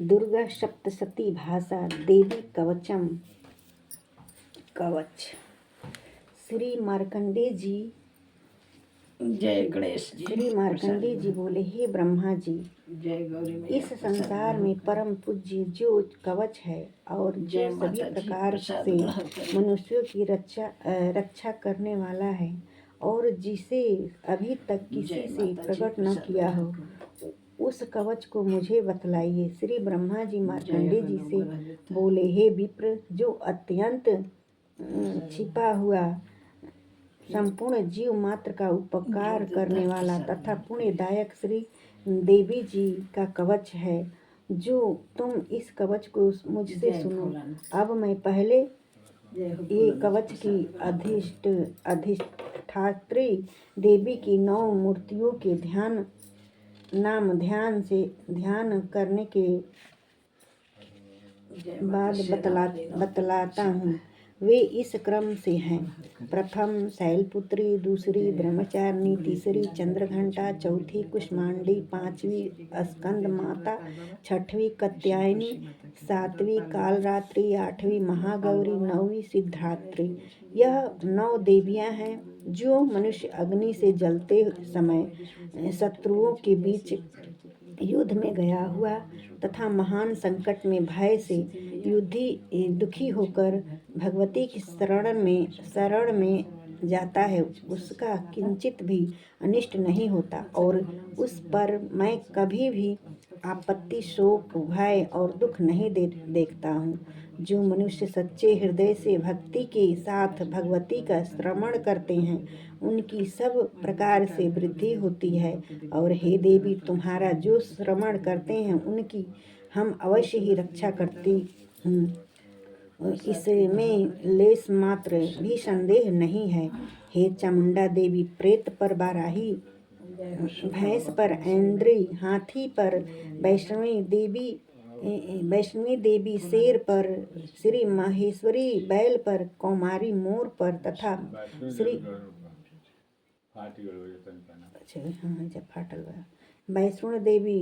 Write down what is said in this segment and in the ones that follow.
दुर्गा सप्तशती भाषा देवी कवचम कवच। श्री मार्कंडेय जी जय गणेश जी। श्री मार्कंडेय जी बोले, हे ब्रह्मा जी, जय गौरी मैया। इस संसार में परम पूज्य जो कवच है और जो सभी प्रकार से मनुष्यों की रक्षा करने वाला है और जिसे अभी तक किसी से प्रकट न किया हो, उस कवच को मुझे बतलाइए। श्री ब्रह्मा जी मार्कंडेय जी से बोले, हे विप्र, जो अत्यंत छिपा हुआ संपूर्ण जीव मात्र का उपकार करने वाला तथा पुण्यदायक श्री देवी जी का कवच है, जो तुम इस कवच को मुझसे सुनो। अब मैं पहले ये कवच की अधिष्ठात्री देवी की 9 मूर्तियों के ध्यान करने के बाद बतलाता हूँ। वे इस क्रम से हैं: प्रथम शैलपुत्री, दूसरी ब्रह्मचारिणी, तीसरी चंद्रघंटा, चौथी कुष्मांडी, पांचवी स्कंद माता, छठवीं कात्यायनी, सातवीं कालरात्रि, आठवीं महागौरी, नौवीं सिद्धात्री। यह 9 देवियां हैं जो मनुष्य अग्नि से जलते समय शत्रुओं के बीच युद्ध में गया हुआ तथा महान संकट में भय से दुखी होकर भगवती की शरण में जाता है, उसका किंचित भी अनिष्ट नहीं होता और उस पर मैं कभी भी आपत्ति, शोक, भय और दुख नहीं देखता हूँ। जो मनुष्य सच्चे हृदय से भक्ति के साथ भगवती का श्रवण करते हैं, उनकी सब प्रकार से वृद्धि होती है। और हे देवी, तुम्हारा जो श्रवण करते हैं उनकी हम अवश्य ही रक्षा करती हूँ, इसमें लेस मात्र भी संदेह नहीं है। हे चामुंडा देवी, प्रेत पर बाराही, भैंस पर ऐन्द्री, हाथी पर वैष्णवी देवी, शेर पर श्री माहेश्वरी, बैल पर कौमारी, मोर पर तथा श्री वैष्णो देवी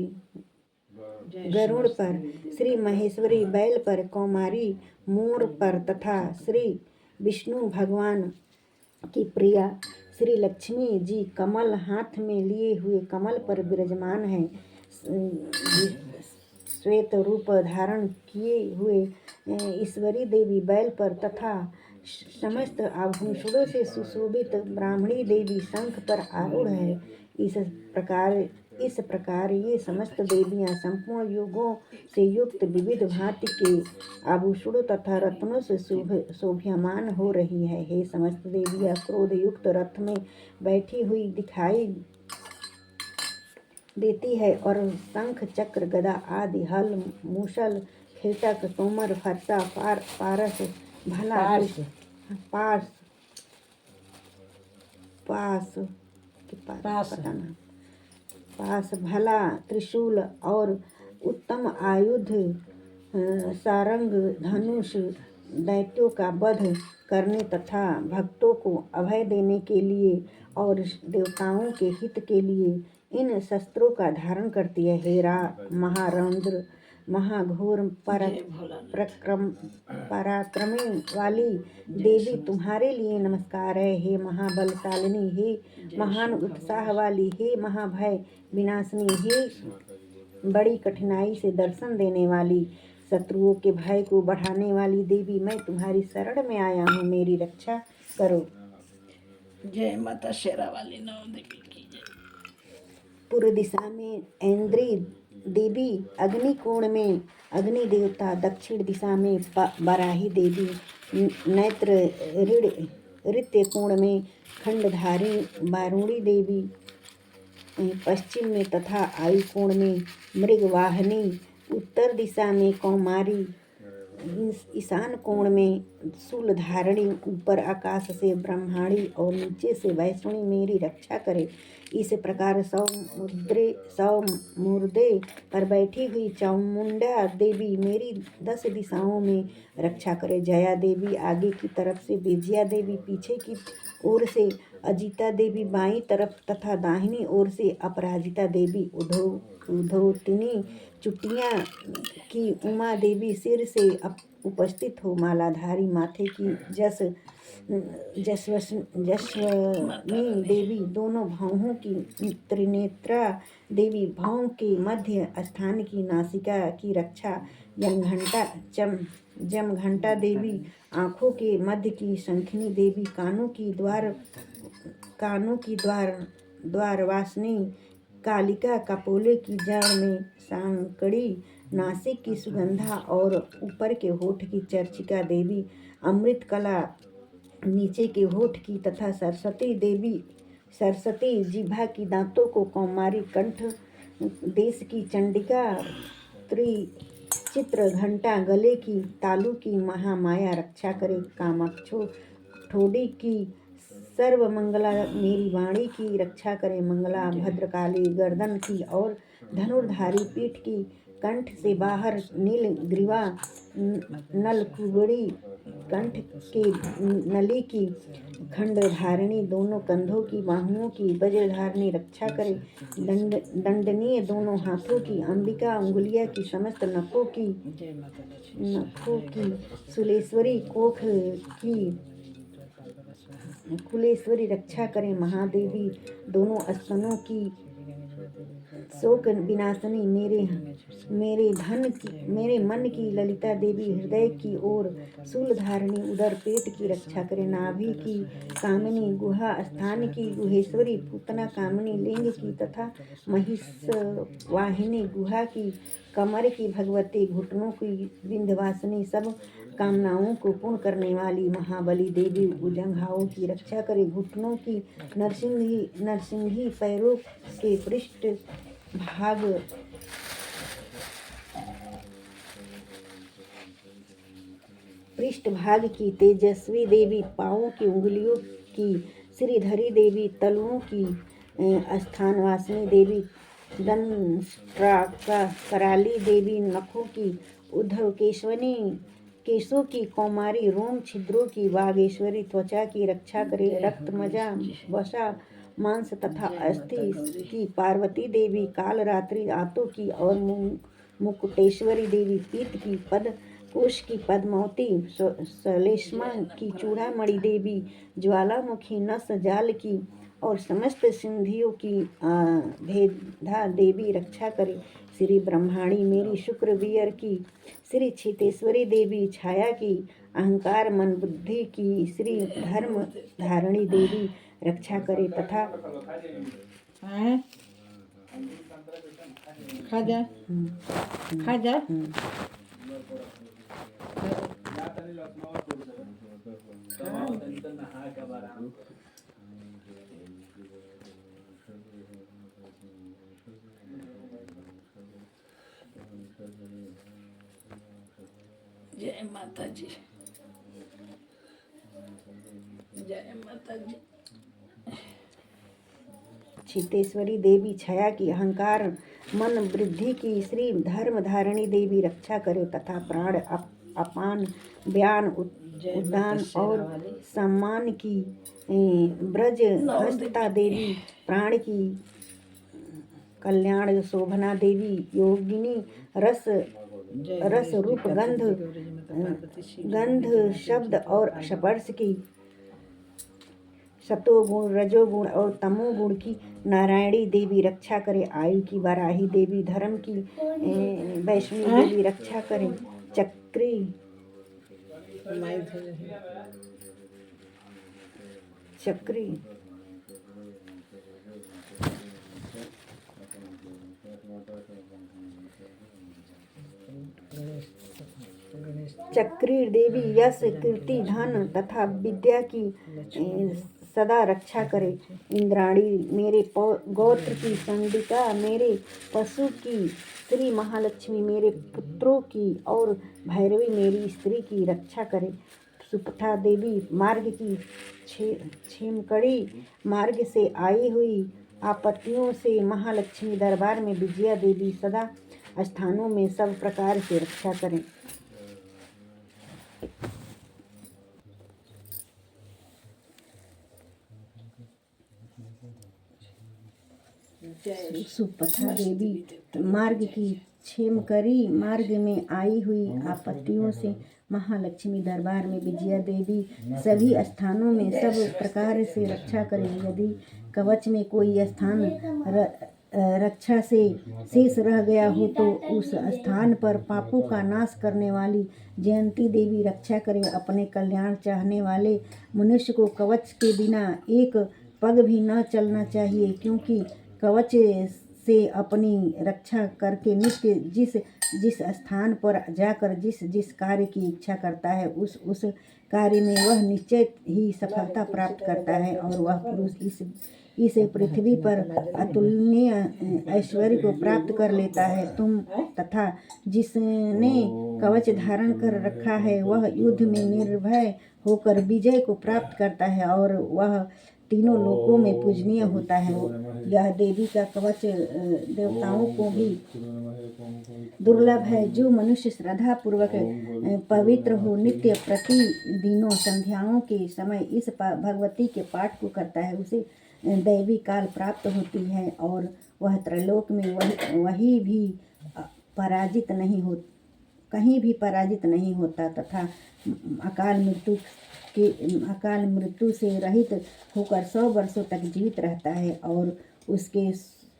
गरुड़ पर, श्री महेश्वरी, बैल पर कौमारी, मोर पर तथा श्री विष्णु भगवान की प्रिया श्री लक्ष्मी जी कमल हाथ में लिए हुए कमल पर विराजमान है। श्वेत रूप धारण किए हुए ईश्वरी देवी बैल पर तथा समस्त आभूषणों से सुशोभित ब्राह्मणी देवी शंख पर आरूढ़ है। इस प्रकार ये समस्त देवियां संपूर्ण योगों से युक्त विविध भांति के आभूषणों तथा रत्नों से शोभ्यमान हो रही है। हे समस्त देवियां क्रोध युक्त रथ में बैठी हुई दिखाई देती है और शंख, चक्र, गदा आदि, हल, मूसल, खेचक, तोमर, फरसा, पारस, भला, पास, भला, त्रिशूल और उत्तम आयुध, सारंग, धनुष, दैत्यों का वध करने तथा भक्तों को अभय देने के लिए और देवताओं के हित के लिए इन शस्त्रों का धारण करती है। हे महारौद्र, महाघोर पराक्रमी वाली देवी, तुम्हारे लिए नमस्कार है। हे महाबलशालिनी, हे महान उत्साह वाली, हे महाभय विनाशिनी, हे बड़ी कठिनाई से दर्शन देने वाली, शत्रुओं के भय को बढ़ाने वाली देवी, मैं तुम्हारी शरण में आया हूँ, मेरी रक्षा करो। जय माता शेरा वाली 9 देवी की जय। पूर्व दिशा में ऐन्द्री देवी, अग्नि कोण में अग्नि देवता, दक्षिण दिशा में बराही देवी, नेत्र ऋत्य कोण में खंडधारी वारुणी देवी, पश्चिम में तथा आयु कोण में मृगवाहिनी, उत्तर दिशा में कौमारी, ईशान कोण में शूलधारिणी, ऊपर आकाश से ब्रह्माणी और नीचे से वैष्णवी मेरी रक्षा करे। इस प्रकार 100 मुर्दे पर बैठी हुई चामुंडा देवी मेरी 10 दिशाओं में रक्षा करे। जया देवी आगे की तरफ से, विजया देवी पीछे की ओर से अजिता देवी बाईं तरफ तथा दाहिनी ओर से अपराजिता देवी उधोतिनी चुटिया की उमा देवी सिर से उपस्थित हो। मालाधारी माथे की जसवनी देवी दोनों भावों की, त्रिनेत्रा देवी भावों के मध्य स्थान की, नासिका की रक्षा, जमघंटा देवी आँखों के मध्य की, शंखिनी देवी कानों की द्वारवासिनी, कालिका कपोले की जड़ में, सांकड़ी नासिक की सुगंधा और ऊपर के होठ की, चर्चिका देवी अमृत कला नीचे के होठ की, तथा सरस्वती जिह्वा की, दांतों को कौमारी, कंठ देश की, चंडिका त्रिचित्र घंटा गले की, तालु की, महामाया रक्षा करे। कामाक्षो ठोड़ी की, सर्वमंगला मेरी वाणी की रक्षा करे। मंगला भद्रकाली गर्दन की और धनुर्धारी पीठ की, कंठ से बाहर नील ग्रीवा, नलकुबड़ी कंठ के नली की, खंडधारिणी दोनों कंधों की, बाहुओं की, वज्रधारिणी रक्षा करे। दंडनीय दोनों हाथों की, अंबिका अंगुलिया की, समस्त नखों की, सुलेश्वरी कोख की, कुलेश्वरी रक्षा करे। महादेवी दोनों स्तनों की, शोक विनाशिनी, मेरे मन की, ललिता देवी हृदय की ओर, शूलधारिणी उदर पेट की रक्षा करे। नाभि की, कामिनी गुहा स्थान की, गुहेश्वरी पूतना कामिनी लिंग की, तथा महिषवाहिनी गुहा की, कमर की, भगवती घुटनों की, विंध्यवासिनी सब कामनाओं को पूर्ण करने वाली। महाबली देवी भुजंगाओं की रक्षा करे। घुटनों की, नरसिंही पैरों के पृष्ठभाग की, तेजस्वी देवी पाँवों की, उंगलियों की, श्रीधरी देवी तलुओं की, स्थानवासिनी देवी दंष्ट्राकराली देवी नखों की, उद्धवकेशवनी केशों की, कौमारी रोम छिद्रों की, वागेश्वरी त्वचा की रक्षा करे। रक्त मजा वसा मांस तथा अस्थि की, पार्वती देवी कालरात्रि आंतों की, और मुकुटेश्वरी देवी पीत की, पद कोश की, पद्मावती सलेष्मा की, चूड़ामणि देवी ज्वालामुखी नस जाल की, और समस्त सिंधियों की, भेदा देवी रक्षा करे। श्री ब्रह्माणी मेरी शुक्र वियर की, श्री क्षितेश्वरी देवी छाया की, अहंकार मन बुद्धि की, श्री धर्म धारणी देवी रक्षा करे। तथा खाजा जय माता जी, जय माता जी। क्षितेश्वरी देवी छाया की, अहंकार मन वृद्धि की, श्री धर्म धारणी देवी रक्षा करे। तथा प्राण अपान व्यान उद्दान और सम्मान की, ब्रज हस्ता देवी प्राण की, कल्याण शोभना देवी योगिनी रस रूप गंध शब्द और स्पर्श की, सतोगुण रजोगुण और तमोगुण की, नारायणी देवी रक्षा करे। आयु की, वाराही देवी धर्म की, वैष्णवी देवी रक्षा करे। चक्री देवी यश कीर्ति धन तथा विद्या की, सदा रक्षा करे। इंद्राणी मेरे गोत्र की, चंडिका मेरे पशु की, श्री महालक्ष्मी मेरे पुत्रों की, और भैरवी मेरी स्त्री की रक्षा करे। सुपथा देवी मार्ग की, छेमकड़ी मार्ग से आई हुई आपत्तियों से महालक्ष्मी दरबार में विजया देवी सदा स्थानों में सब प्रकार से रक्षा करें। सुपथा देवी मार्ग की क्षेम करी, मार्ग में आई हुई आपत्तियों से महालक्ष्मी दरबार में विजया देवी सभी स्थानों में सब प्रकार से रक्षा करें। यदि कवच में कोई स्थान रक्षा से शेष रह गया हो तो उस स्थान पर पापों का नाश करने वाली जयंती देवी रक्षा करे। अपने कल्याण चाहने वाले मनुष्य को कवच के बिना एक पग भी न चलना चाहिए, क्योंकि कवच से अपनी रक्षा करके नित्य जिस जिस स्थान पर जाकर जिस कार्य की इच्छा करता है उस कार्य में वह निश्चय ही सफलता प्राप्त करता है और वह पुरुष इस पृथ्वी पर अतुलनीय ऐश्वर्य को प्राप्त कर लेता है। तुम तथा जिसने कवच धारण कर रखा है वह युद्ध में निर्भय होकर विजय को प्राप्त करता है और वह तीनों लोकों में पूजनीय होता है। यह देवी का कवच देवताओं को भी दुर्लभ है। जो मनुष्य श्रद्धा पूर्वक पवित्र हो नित्य प्रतिदिनों संध्याओं के समय इस भगवती के पाठ को करता है उसे दैवी काल प्राप्त होती है और वह त्रैलोक में वही भी पराजित नहीं हो कहीं भी पराजित नहीं होता तथा अकाल मृत्यु से रहित होकर 100 वर्षों तक जीवित रहता है और उसके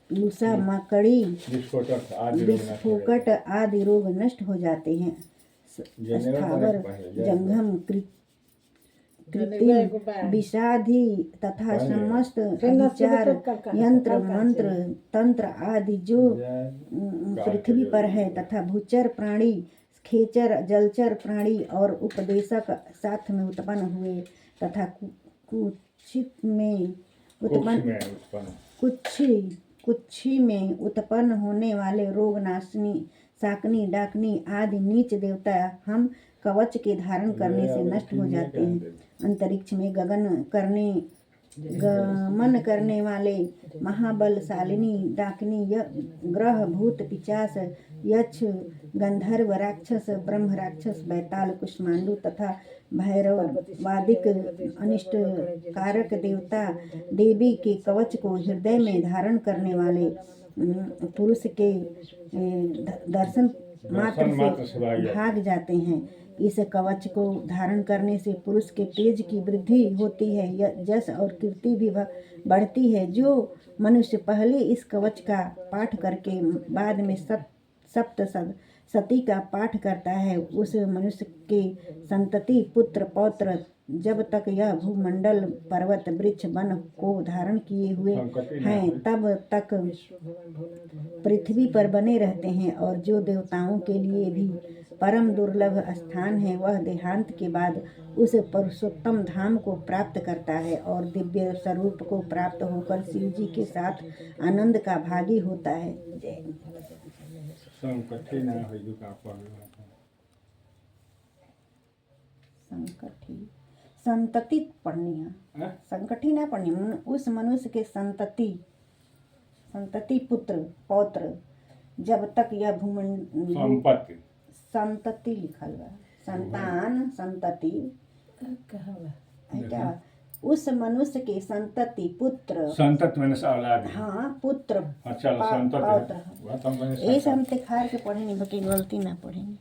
लूसा मकड़ी विस्फोट आदि रोग नष्ट हो जाते हैं। स्थावर जंगम कृत्रिम विषादि तथा समस्त विचार यंत्र मंत्र तंत्र आदि जो पृथ्वी पर है तथा भूचर प्राणी खेचर जलचर प्राणी और उपदेशक साथ में उत्पन्न हुए तथा कुक्षी में उत्पन्न होने वाले रोग नाशनी शाकनी डाकनी आदि नीच देवता हम कवच के धारण करने से नष्ट हो जाते हैं। अंतरिक्ष में गमन करने वाले महाबलशालिनी डाकनी ग्रह भूत पिचास यक्ष गंधर्व राक्षस ब्रह्म राक्षस बैताल कुष्मांडू तथा भैरवादिक अनिष्ट कारक देवता देवी के कवच को हृदय में धारण करने वाले पुरुष के दर्शन मात्र से भाग जाते हैं। इस कवच को धारण करने से पुरुष के तेज की वृद्धि होती है, यश और कीर्ति भी बढ़ती है। जो मनुष्य पहले इस कवच का पाठ करके बाद में सप्त सती का पाठ करता है उस मनुष्य के संतति पुत्र पौत्र जब तक यह भूमंडल पर्वत वृक्ष वन को धारण किए हुए हैं तब तक पृथ्वी पर बने रहते हैं। और जो देवताओं के लिए भी परम दुर्लभ स्थान है वह देहांत के बाद उस पुरुषोत्तम धाम को प्राप्त करता है और दिव्य स्वरूप को प्राप्त होकर शिव जी के साथ आनंद का भागी होता है। संतति पढ़नी है, संकटी ना पढ़नी। उस मनुष्य के संतति पुत्र पौत्र जब तक यह भूमंडल संतति लिखल बा संतान संतति क्या उस मनुष्य के संतति पुत्र संतत मैंने औलाद। हाँ पुत्र अच्छा संतत पौत्र ये सब हम खार के पढ़ेंगे बाकी गलती ना पढ़ेंगे।